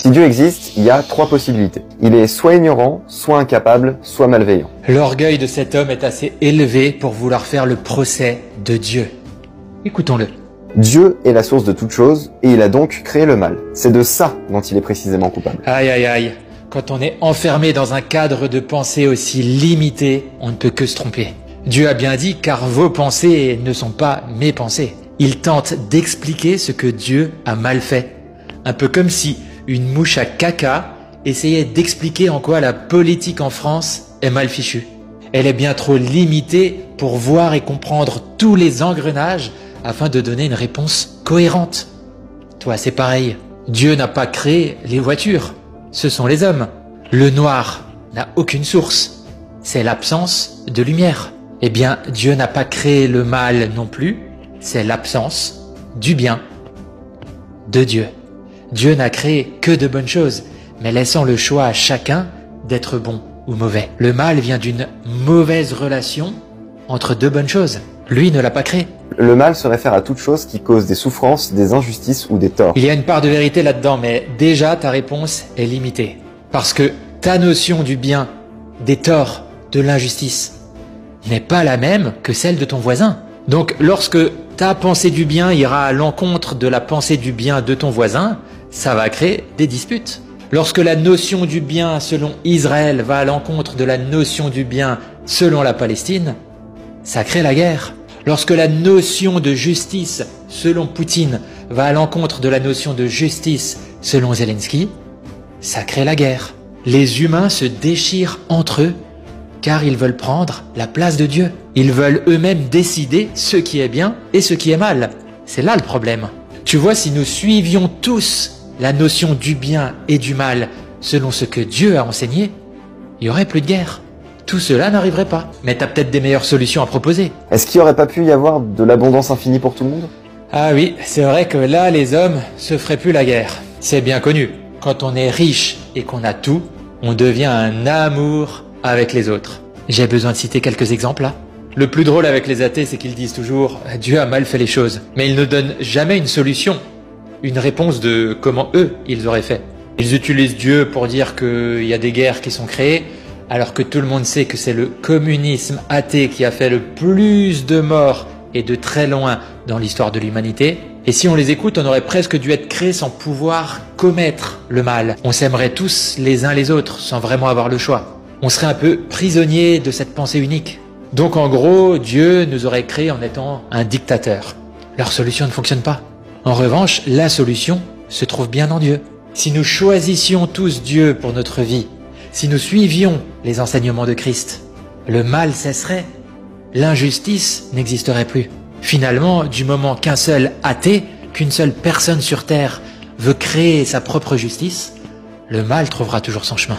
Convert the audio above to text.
Si Dieu existe, il y a 3 possibilités. Il est soit ignorant, soit incapable, soit malveillant. L'orgueil de cet homme est assez élevé pour vouloir faire le procès de Dieu. Écoutons-le. Dieu est la source de toute chose, et il a donc créé le mal. C'est de ça dont il est précisément coupable. Aïe aïe aïe, quand on est enfermé dans un cadre de pensée aussi limité, on ne peut que se tromper. Dieu a bien dit « car vos pensées ne sont pas mes pensées ». Il tente d'expliquer ce que Dieu a mal fait. Un peu comme si une mouche à caca essayait d'expliquer en quoi la politique en France est mal fichue. Elle est bien trop limitée pour voir et comprendre tous les engrenages afin de donner une réponse cohérente. Toi, c'est pareil. Dieu n'a pas créé les voitures, ce sont les hommes. Le noir n'a aucune source, c'est l'absence de lumière. Eh bien, Dieu n'a pas créé le mal non plus, c'est l'absence du bien, de Dieu. Dieu n'a créé que de bonnes choses, mais laissant le choix à chacun d'être bon ou mauvais. Le mal vient d'une mauvaise relation entre 2 bonnes choses. Lui ne l'a pas créé. Le mal se réfère à toute chose qui cause des souffrances, des injustices ou des torts. Il y a une part de vérité là-dedans, mais déjà ta réponse est limitée. Parce que ta notion du bien, des torts, de l'injustice n'est pas la même que celle de ton voisin. Donc lorsque ta pensée du bien ira à l'encontre de la pensée du bien de ton voisin, ça va créer des disputes. Lorsque la notion du bien selon Israël va à l'encontre de la notion du bien selon la Palestine, ça crée la guerre. Lorsque la notion de justice selon Poutine va à l'encontre de la notion de justice selon Zelensky, ça crée la guerre. Les humains se déchirent entre eux car ils veulent prendre la place de Dieu. Ils veulent eux-mêmes décider ce qui est bien et ce qui est mal. C'est là le problème. Tu vois, si nous suivions tous la notion du bien et du mal selon ce que Dieu a enseigné, il n'y aurait plus de guerre. Tout cela n'arriverait pas. Mais tu as peut-être des meilleures solutions à proposer. Est-ce qu'il n'y aurait pas pu y avoir de l'abondance infinie pour tout le monde? Ah oui, c'est vrai que là, les hommes se feraient plus la guerre. C'est bien connu. Quand on est riche et qu'on a tout, on devient un amour avec les autres. J'ai besoin de citer quelques exemples là. Le plus drôle avec les athées, c'est qu'ils disent toujours « Dieu a mal fait les choses ». Mais ils ne donnent jamais une solution, une réponse de comment eux, ils auraient fait. Ils utilisent Dieu pour dire qu'il y a des guerres qui sont créées, alors que tout le monde sait que c'est le communisme athée qui a fait le plus de morts et de très loin dans l'histoire de l'humanité. Et si on les écoute, on aurait presque dû être créés sans pouvoir commettre le mal. On s'aimerait tous les uns les autres sans vraiment avoir le choix. On serait un peu prisonniers de cette pensée unique. Donc en gros, Dieu nous aurait créés en étant un dictateur. Leur solution ne fonctionne pas. En revanche, la solution se trouve bien en Dieu. Si nous choisissions tous Dieu pour notre vie, si nous suivions les enseignements de Christ, le mal cesserait, l'injustice n'existerait plus. Finalement, du moment qu'un seul athée, qu'une seule personne sur terre veut créer sa propre justice, le mal trouvera toujours son chemin.